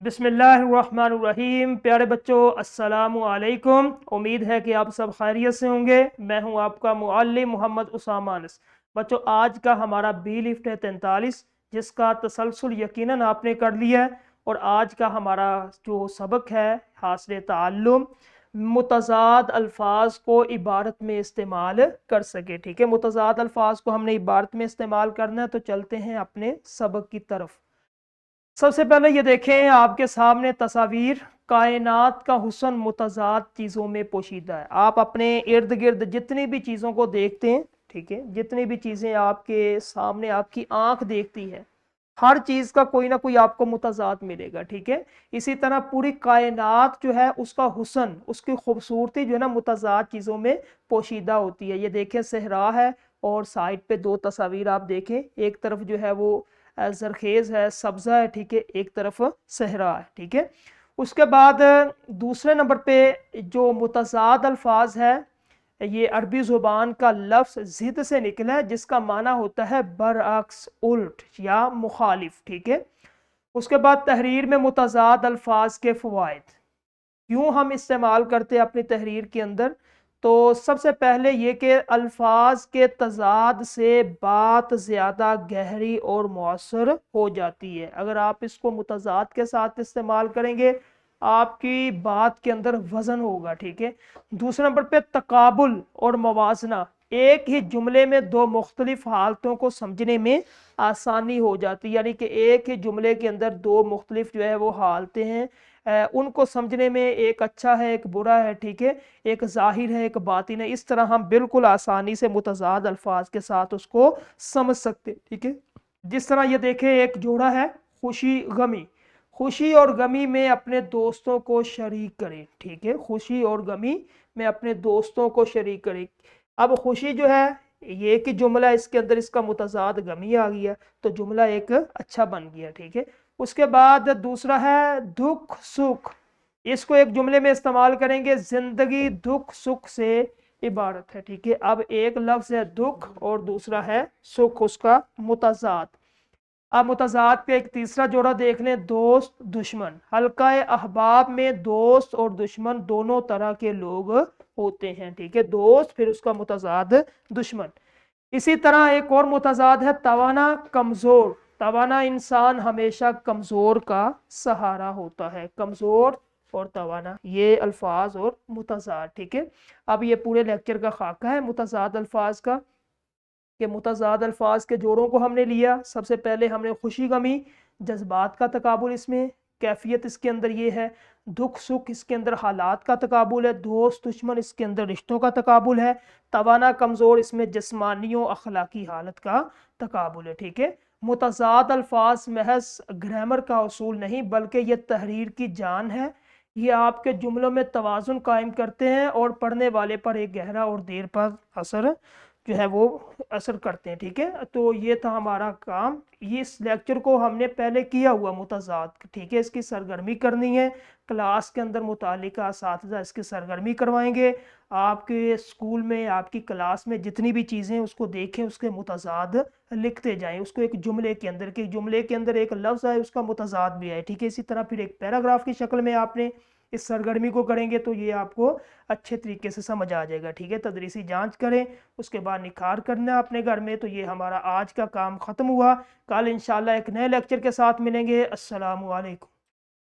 बिस्मिल्लाहिर्रहमानिर्रहीम। प्यारे बच्चों, अस्सलामु अलैकुम। उम्मीद है कि आप सब खैरियत से होंगे। मैं हूं आपका मुअल्लिम मोहम्मद उसामा अनस। बच्चों, आज का हमारा बी लिफ्ट है 43, जिसका तसलसल यकीनन आपने कर लिया है। और आज का हमारा जो सबक है हासिल ताल्लुम, मुतज़ाद अल्फाज को इबारत में इस्तेमाल कर सके। ठीक है, मुतज़ाद अल्फाज को हमने इबारत में इस्तेमाल करना है। तो चलते हैं अपने सबक की तरफ। सबसे पहले ये देखें आपके सामने तस्वीर। कायनात का हुस्न मुतज़ाद चीज़ों में पोशीदा है। आप अपने इर्द गिर्द जितनी भी चीज़ों को देखते हैं, ठीक है, जितनी भी चीज़ें आपके सामने आपकी आंख देखती है, हर चीज़ का कोई ना कोई आपको मुतज़ाद मिलेगा। ठीक है, इसी तरह पूरी कायनात जो है उसका हुस्न, उसकी खूबसूरती जो है ना मुतज़ाद चीज़ों में पोशीदा होती है। ये देखें, सहरा है और साइड पे दो तस्वीर आप देखें। एक तरफ जो है वो जरखेज़ है, सब्ज़ा है, ठीक है, एक तरफ सहरा है। ठीक है, उसके बाद दूसरे नंबर पे जो मुतज़ाद अल्फाज है, ये अरबी ज़ुबान का लफ्ज़ ज़िद से निकला है, जिसका माना होता है बरअक्स, उल्ट या मुखालिफ। ठीक है, उसके बाद तहरीर में मुतज़ाद अल्फाज के फ़वाइद क्यों हम इस्तेमाल करते हैं अपनी तहरीर के अंदर। तो सबसे पहले ये कि अल्फाज के तजाद से बात ज़्यादा गहरी और मौसर हो जाती है। अगर आप इसको मुतजाद के साथ इस्तेमाल करेंगे, आपकी बात के अंदर वज़न होगा। ठीक है, दूसरे नंबर पे तकाबुल और मवाजना। एक ही जुमले में दो मुख्तलिफ हालतों को समझने में आसानी हो जाती है, यानी कि एक ही जुमले के अंदर दो मुख्तलिफ जो है वो हालतें हैं, उनको समझने में एक अच्छा है एक बुरा है। ठीक है, एक ज़ाहिर है एक बातिन है। इस तरह हम बिल्कुल आसानी से मुतज़ाद अल्फाज के साथ उसको समझ सकते। ठीक है, जिस तरह ये देखें, एक जोड़ा है खुशी गमी। खुशी और गमी में अपने दोस्तों को शरीक करें। ठीक है, खुशी और गमी में अपने दोस्तों को शरीक करें। अब खुशी जो है ये एक ही जुमला, इसके अंदर इसका मुतज़ाद गमी आ गया, तो जुमला एक अच्छा बन गया। ठीक है, उसके बाद दूसरा है दुख सुख। इसको एक जुमले में इस्तेमाल करेंगे, जिंदगी दुख सुख से इबारत है। ठीक है, अब एक लफ्ज है दुख और दूसरा है सुख, उसका मुतज़ाद। अब मुतज़ाद पे एक तीसरा जोड़ा देख लें, दोस्त दुश्मन। हल्का अहबाब में दोस्त और दुश्मन दोनों तरह के लोग होते हैं। ठीक है, दोस्त फिर उसका मुतज़ाद दुश्मन। इसी तरह एक और मुतज़ाद है तवाना कमज़ोर। तवाना इंसान हमेशा कमज़ोर का सहारा होता है। कमज़ोर और तवाना, ये अल्फाज और मुतज़ाद। ठीक है, अब ये पूरे लेक्चर का खाका है मुतज़ाद अल्फाज का, कि मुतज़ाद अल्फाज के जोड़ों को हमने लिया। सबसे पहले हमने खुशी गमी, जज्बात का तकाबुल, इसमें कैफियत इसके अंदर ये है। दुख सुख, इसके अंदर हालात का तकाबुल है। दोस्त दुश्मन, इसके अंदर रिश्तों का तकाबुल है। तवाना कमज़ोर, इसमें जिस्मानी और अखलाकी हालत का तकाबुल है। ठीक है, मुतज़ाद अल्फाज महज ग्रामर का उसूल नहीं, बल्कि ये तहरीर की जान है। ये आपके जुमलों में तवाज़ुन कायम करते हैं और पढ़ने वाले पर एक गहरा और देर पर असर जो है वो असर करते हैं। ठीक है, तो ये था हमारा काम। ये इस लेक्चर को हमने पहले किया हुआ मुतज़ाद। ठीक है, इसकी सरगर्मी करनी है। क्लास के अंदर मुतालिका असातिज़ा इसकी सरगर्मी करवाएंगे। आपके स्कूल में आपकी क्लास में जितनी भी चीज़ें उसको देखें, उसके मुतज़ाद लिखते जाएं। उसको एक जुमले के अंदर, कि जुमले के अंदर एक लफ्ज़ आए उसका मुतज़ाद भी आए। ठीक है, इसी तरह फिर एक पैराग्राफ की शक्ल में आपने इस सरगर्मी को करेंगे तो ये आपको अच्छे तरीके से समझ आ जाएगा। ठीक है, तदरीसी जांच करें, उसके बाद निखार करना अपने घर में। तो ये हमारा आज का काम ख़त्म हुआ। कल इंशाल्लाह एक नए लेक्चर के साथ मिलेंगे। अस्सलामु अलैकुम।